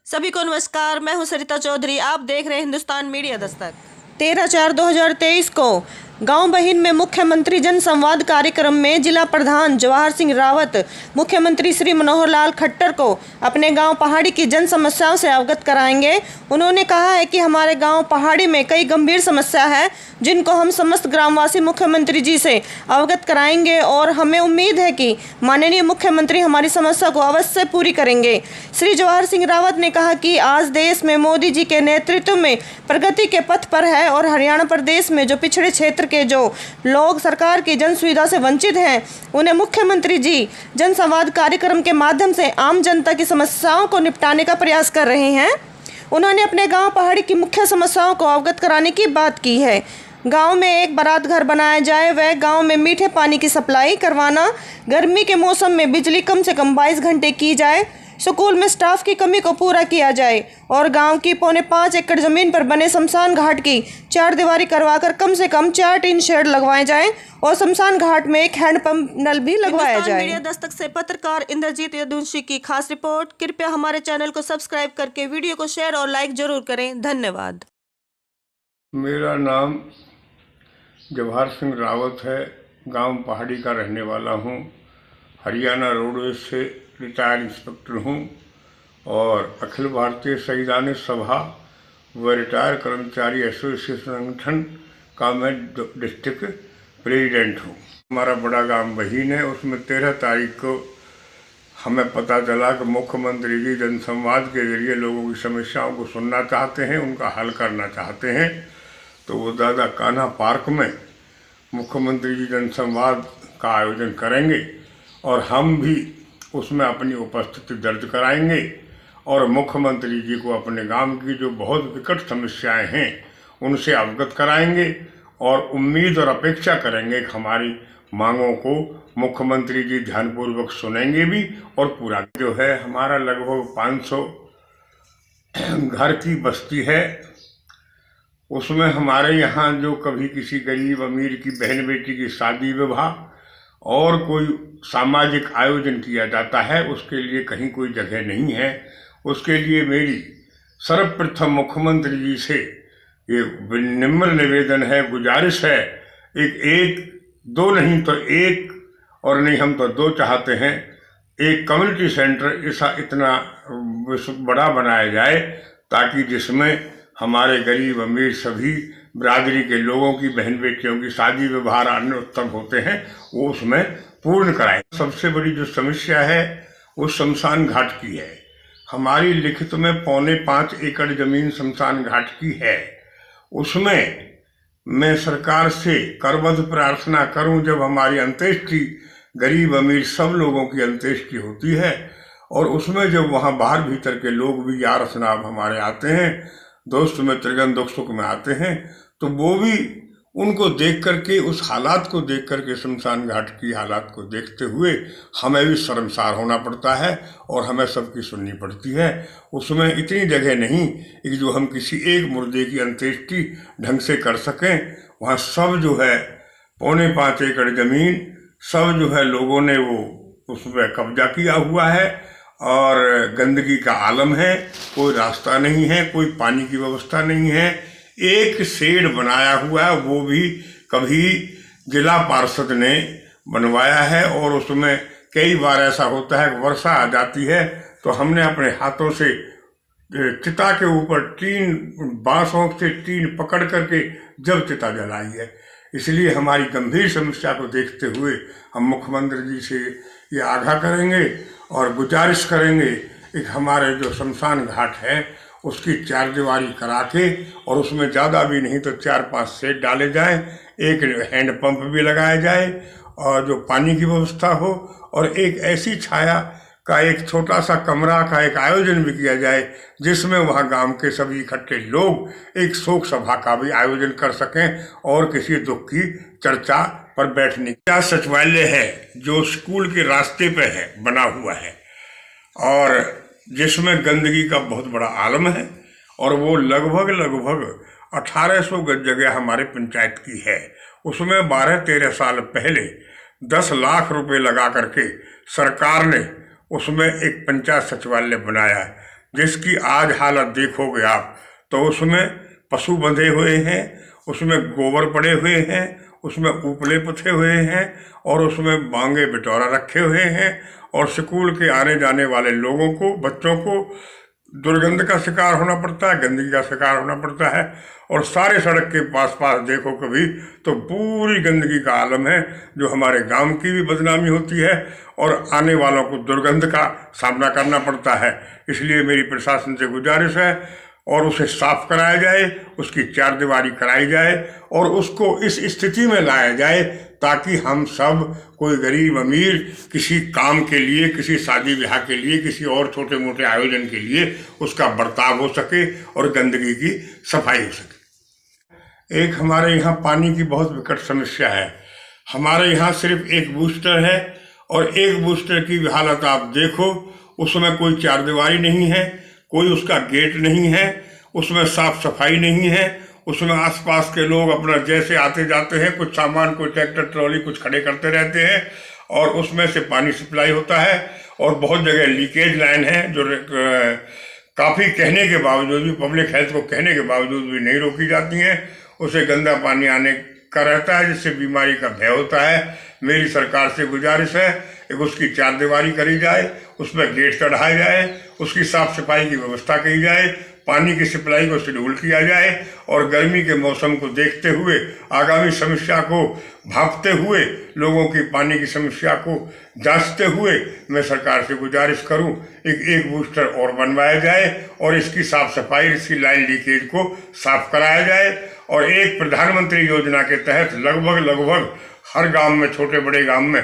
सभी को नमस्कार। मैं हूं सरिता चौधरी। आप देख रहे हैं हिंदुस्तान मीडिया दस्तक। 13/4/2023 को गांव बहिन में मुख्यमंत्री जन संवाद कार्यक्रम में जिला प्रधान जवाहर सिंह रावत मुख्यमंत्री श्री मनोहर लाल खट्टर को अपने गांव पहाड़ी की जन समस्याओं से अवगत कराएंगे। उन्होंने कहा है कि हमारे गांव पहाड़ी में कई गंभीर समस्या है जिनको हम समस्त ग्रामवासी मुख्यमंत्री जी से अवगत कराएंगे और हमें उम्मीद है कि माननीय मुख्यमंत्री हमारी समस्या को अवश्य पूरी करेंगे। श्री जवाहर सिंह रावत ने कहा कि आज देश में मोदी जी के नेतृत्व में प्रगति के पथ पर है और हरियाणा प्रदेश में जो पिछड़े क्षेत्र के जो लोग सरकार की जन सुविधा से वंचित हैं उन्हें मुख्यमंत्री जी जन संवाद कार्यक्रम के माध्यम से आम जनता की समस्याओं को निपटाने का प्रयास कर रहे हैं। उन्होंने अपने गांव पहाड़ी की मुख्य समस्याओं को अवगत कराने की बात की है। गांव में एक बारात घर बनाया जाए, वह गांव में मीठे पानी की सप्लाई करवाना, गर्मी के मौसम में बिजली कम से कम 22 घंटे की जाए, स्कूल में स्टाफ की कमी को पूरा किया जाए और गांव की 5.25 एकड़ जमीन पर बने शमशान घाट की 4 दीवारी करवाकर कम से कम 4 टीन शेड लगवाए जाएं और शमशान घाट में एक हैंडपंप नल भी लगवाया जाए। मीडिया दस्तक से पत्रकार इंद्रजीत यदुवंशी की खास रिपोर्ट। कृपया हमारे चैनल को सब्सक्राइब करके वीडियो को शेयर और लाइक जरूर करें। धन्यवाद। मेरा नाम जवाहर सिंह रावत है। गांव पहाड़ी का रहने वाला हूं। हरियाणा रोडवेज से रिटायर्ड इंस्पेक्टर हूं और अखिल भारतीय शहीदान सभा व रिटायर कर्मचारी एसोसिएशन संगठन का मैं डिस्ट्रिक्ट प्रेसिडेंट हूं। हमारा बड़ा गांव बहीन है, उसमें 13 तारीख को हमें पता चला कि मुख्यमंत्री जी जनसंवाद के जरिए लोगों की समस्याओं को सुनना चाहते हैं, उनका हल करना चाहते हैं। तो वो दादा कान्हा पार्क में मुख्यमंत्री जी जनसंवाद का आयोजन करेंगे और हम भी उसमें अपनी उपस्थिति दर्ज कराएंगे और मुख्यमंत्री जी को अपने गांव की जो बहुत विकट समस्याएं हैं उनसे अवगत कराएंगे और उम्मीद और अपेक्षा करेंगे कि हमारी मांगों को मुख्यमंत्री जी ध्यानपूर्वक सुनेंगे भी और पूरा। जो है हमारा लगभग 500 घर की बस्ती है। उसमें हमारे यहाँ जो कभी किसी गरीब अमीर की बहन बेटी की शादी विवाह और कोई सामाजिक आयोजन किया जाता है, उसके लिए कहीं कोई जगह नहीं है। उसके लिए मेरी सर्वप्रथम मुख्यमंत्री जी से ये निम्र निवेदन है, गुजारिश है, एक दो नहीं तो एक और नहीं हम तो 2 चाहते हैं, एक कम्युनिटी सेंटर इतना बड़ा बनाया जाए ताकि जिसमें हमारे गरीब अमीर सभी बिरादरी के लोगों की बहन बेटियों की शादी विवाह अन्य उत्तम होते हैं वो उसमें पूर्ण कराएं। सबसे बड़ी जो समस्या है वो शमशान घाट की है। हमारी लिखित में 5.25 एकड़ जमीन शमशान घाट की है। उसमें मैं सरकार से करबद्ध प्रार्थना करूं, जब हमारी अंत्येष्टि गरीब अमीर सब लोगों की अंत्येष्टि होती है और उसमें जब वहाँ बाहर भीतर के लोग भी यार सनाब हमारे आते हैं, दोस्त मित्रगण दुख सुख में आते हैं, तो वो भी उनको देख करके उस हालात को देख करके शमशान घाट की हालात को देखते हुए हमें भी शर्मसार होना पड़ता है और हमें सबकी सुननी पड़ती है। उसमें इतनी जगह नहीं कि जो हम किसी एक मुर्दे की अंत्येष्टि ढंग से कर सकें। वहाँ सब जो है 5.25 एकड़ जमीन सब जो है लोगों ने वो उसमें कब्जा किया हुआ है और गंदगी का आलम है, कोई रास्ता नहीं है, कोई पानी की व्यवस्था नहीं है। एक शेड बनाया हुआ है, वो भी कभी जिला पार्षद ने बनवाया है और उसमें कई बार ऐसा होता है कि वर्षा आ जाती है तो हमने अपने हाथों से चिता के ऊपर बांसों से टीन पकड़ करके जब चिता जलाई है। इसलिए हमारी गंभीर समस्या को देखते हुए हम मुख्यमंत्री जी से ये आगाह करेंगे और गुजारिश करेंगे कि हमारे जो शमशान घाट है उसकी 4 दीवारी करा के और उसमें ज़्यादा भी नहीं तो 4-5 शेड डाले जाएं, एक हैंडपंप भी लगाया जाए और जो पानी की व्यवस्था हो और एक ऐसी छाया का एक छोटा सा कमरा का एक आयोजन भी किया जाए जिसमें वहाँ गांव के सभी इकट्ठे लोग एक शोक सभा का भी आयोजन कर सकें और किसी दुख की चर्चा पर बैठने का सचिवालय है जो स्कूल के रास्ते पे है बना हुआ है और जिसमें गंदगी का बहुत बड़ा आलम है और वो लगभग 1800 गज जगह हमारे पंचायत की है। उसमें 12-13 साल पहले 10 लाख रुपए लगा करके सरकार ने उसमें एक पंचायत सचिवालय बनाया है जिसकी आज हालत देखोगे आप तो उसमें पशु बंधे हुए हैं, उसमें गोबर पड़े हुए हैं, उसमें उपले पुथे हुए हैं और उसमें बांगे बिटौरा रखे हुए हैं और स्कूल के आने जाने वाले लोगों को, बच्चों को दुर्गंध का शिकार होना पड़ता है, गंदगी का शिकार होना पड़ता है। और सारे सड़क के पास पास देखो कभी तो पूरी गंदगी का आलम है, जो हमारे गांव की भी बदनामी होती है और आने वालों को दुर्गंध का सामना करना पड़ता है। इसलिए मेरी प्रशासन से गुजारिश है और उसे साफ कराया जाए, उसकी चारदीवारी कराई जाए और उसको इस स्थिति में लाया जाए ताकि हम सब, कोई गरीब अमीर, किसी काम के लिए, किसी शादी ब्याह के लिए, किसी और छोटे मोटे आयोजन के लिए उसका बर्ताव हो सके और गंदगी की सफाई हो सके। एक हमारे यहाँ पानी की बहुत विकट समस्या है। हमारे यहाँ सिर्फ एक बूस्टर है और एक बूस्टर की भी हालत आप देखो, उसमें कोई चारदीवारी नहीं है, कोई उसका गेट नहीं है, उसमें साफ सफाई नहीं है, उसमें आसपास के लोग अपना जैसे आते जाते हैं, कुछ सामान, कोई ट्रैक्टर ट्रॉली कुछ खड़े करते रहते हैं और उसमें से पानी सप्लाई होता है और बहुत जगह लीकेज लाइन है जो काफ़ी कहने के बावजूद भी, पब्लिक हेल्थ को कहने के बावजूद भी नहीं रोकी जाती हैं। उसे गंदा पानी आने का रहता है जिससे बीमारी का भय होता है। मेरी सरकार से गुजारिश है कि उसकी चारदीवारी करी जाए, उसमें गेट चढ़ाया जाए, उसकी साफ सफाई की व्यवस्था की जाए, पानी की सप्लाई को शेड्यूल किया जाए और गर्मी के मौसम को देखते हुए, आगामी समस्या को भांपते हुए, लोगों की पानी की समस्या को जांचते हुए मैं सरकार से गुजारिश करूं एक बूस्टर और बनवाया जाए और इसकी साफ सफाई, इसकी लाइन लीकेज को साफ कराया जाए और एक प्रधानमंत्री योजना के तहत लगभग हर गांव में, छोटे बड़े गांव में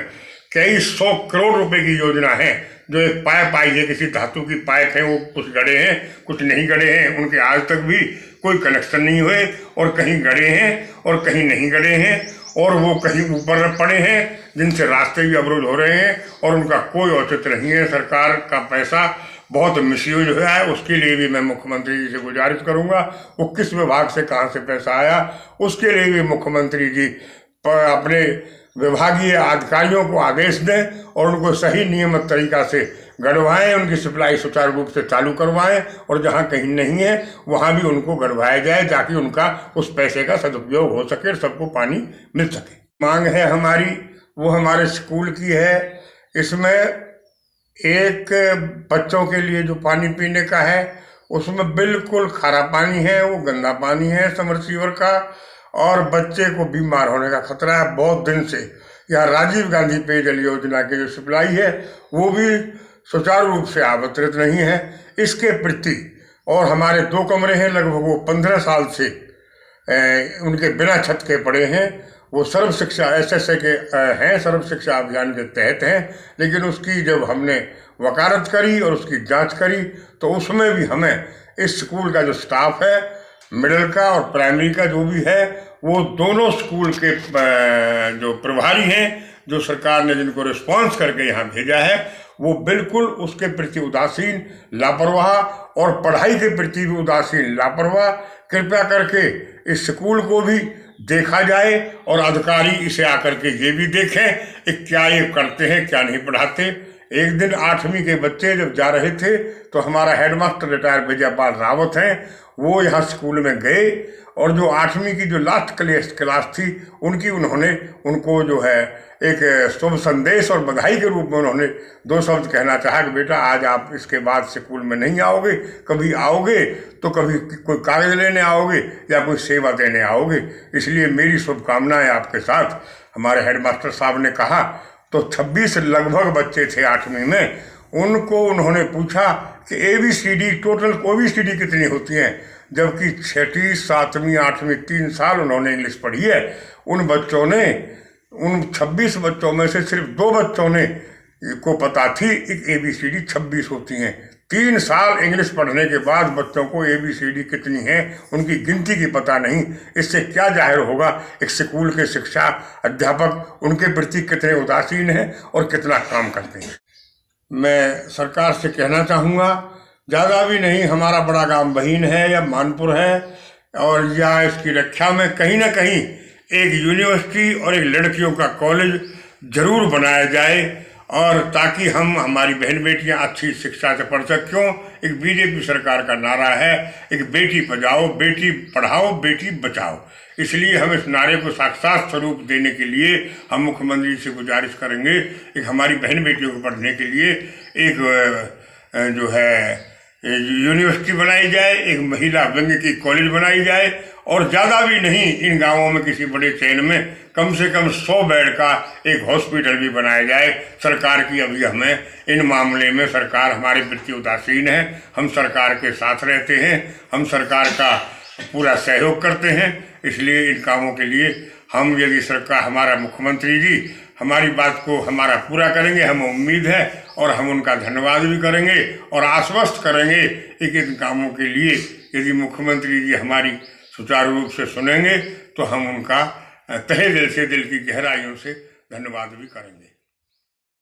कई 100 करोड़ रुपए की योजना है। जो एक पाइप आई है, किसी धातु की पाइप है, वो कुछ गड़े हैं, कुछ नहीं गड़े हैं, उनके आज तक भी कोई कनेक्शन नहीं हुए और कहीं गड़े हैं और कहीं नहीं गड़े हैं और वो कहीं ऊपर पड़े हैं जिनसे रास्ते भी अवरुद्ध हो रहे हैं और उनका कोई औचित्य नहीं है। सरकार का पैसा बहुत मिसयूज हुआ है, उसके लिए भी मैं मुख्यमंत्री जी से गुजारिश करूंगा। वो किस विभाग से कहाँ से पैसा आया उसके लिए भी मुख्यमंत्री जी अपने विभागीय अधिकारियों को आदेश दें और उनको सही नियमित तरीका से गढ़वाएं, उनकी सप्लाई सुचारू रूप से चालू करवाएं और जहां कहीं नहीं है वहां भी उनको गढ़वाया जाए ताकि उनका उस पैसे का सदुपयोग हो सके और सबको पानी मिल सके। मांग है हमारी, वो हमारे स्कूल की है। इसमें एक बच्चों के लिए जो पानी पीने का है उसमें बिल्कुल खारा पानी है, वो गंदा पानी है समरसीवर का और बच्चे को बीमार होने का खतरा है। बहुत दिन से यहाँ राजीव गांधी पेयजल योजना की जो सप्लाई है वो भी सुचारू रूप से आवंटित नहीं है। इसके प्रति, और हमारे 2 कमरे हैं, लगभग वो 15 साल से उनके बिना छत के पड़े हैं। वो सर्व शिक्षा SSA के हैं, सर्व शिक्षा अभियान के तहत हैं, लेकिन उसकी जब हमने वकालत करी और उसकी जांच करी तो उसमें भी हमें इस स्कूल का जो स्टाफ है, मिडिल का और प्राइमरी का जो भी है, वो दोनों स्कूल के जो प्रभारी हैं, जो सरकार ने जिनको रिस्पॉन्स करके यहाँ भेजा है, वो बिल्कुल उसके प्रति उदासीन, लापरवाह और पढ़ाई के प्रति भी उदासीन, लापरवाह। कृपया करके इस स्कूल को भी देखा जाए और अधिकारी इसे आकर के ये भी देखें कि क्या ये करते हैं, क्या नहीं पढ़ाते। एक दिन 8वीं के बच्चे जब जा रहे थे तो हमारा हेडमास्टर रिटायर विजयपाल रावत हैं, वो यहाँ स्कूल में गए और जो 8वीं की जो लास्ट क्लास थी उन्होंने उनको जो है एक शुभ संदेश और बधाई के रूप में उन्होंने 2 शब्द कहना चाहा कि बेटा आज आप इसके बाद स्कूल में नहीं आओगे, कभी आओगे तो कभी कोई कागज लेने आओगे या कोई सेवा देने आओगे। इसलिए मेरी शुभकामनाएं आपके साथ। हमारे हेडमास्टर साहब ने कहा तो 26 लगभग बच्चे थे 8वीं में, उनको उन्होंने पूछा कि ABCD टोटल OBCD कितनी होती हैं, जबकि 6वीं 7वीं 8वीं 3 साल उन्होंने इंग्लिश पढ़ी है। उन 26 बच्चों में से सिर्फ 2 बच्चों ने को पता थी कि ABCD 26 होती हैं। 3 साल इंग्लिश पढ़ने के बाद बच्चों को ABCD कितनी है उनकी गिनती की पता नहीं। इससे क्या जाहिर होगा एक स्कूल के शिक्षा अध्यापक उनके प्रति कितने उदासीन हैं और कितना काम करते हैं। मैं सरकार से कहना चाहूँगा, ज़्यादा भी नहीं, हमारा बड़ा गांव बहीन है या मानपुर है और या इसकी रक्षा में कहीं ना कहीं एक यूनिवर्सिटी और एक लड़कियों का कॉलेज जरूर बनाया जाए और ताकि हम हमारी बहन बेटियां अच्छी शिक्षा से पढ़ सकें। क्यों? एक बीजेपी सरकार का नारा है, एक बेटी बचाओ, बेटी पढ़ाओ, बेटी बचाओ। इसलिए हम इस नारे को साक्षात स्वरूप देने के लिए हम मुख्यमंत्री से गुजारिश करेंगे, एक हमारी बहन बेटियों को पढ़ने के लिए एक जो है यूनिवर्सिटी बनाई जाए, एक महिला व्यंग्य की कॉलेज बनाई जाए, और ज़्यादा भी नहीं, इन गांवों में किसी बड़े चैन में कम से कम 100 बेड का एक हॉस्पिटल भी बनाया जाए। सरकार की अभी हमें इन मामले में सरकार हमारे प्रति उदासीन है। हम सरकार के साथ रहते हैं, हम सरकार का पूरा सहयोग करते हैं। इसलिए इन कामों के लिए हम, यदि सरकार, हमारा मुख्यमंत्री जी हमारी बात को हमारा पूरा करेंगे, हमें उम्मीद है, और हम उनका धन्यवाद भी करेंगे और आश्वस्त करेंगे कि इन कामों के लिए यदि मुख्यमंत्री जी हमारी सुचारू रूप से सुनेंगे तो हम उनका तहे दिल से, दिल की गहराइयों से धन्यवाद भी करेंगे।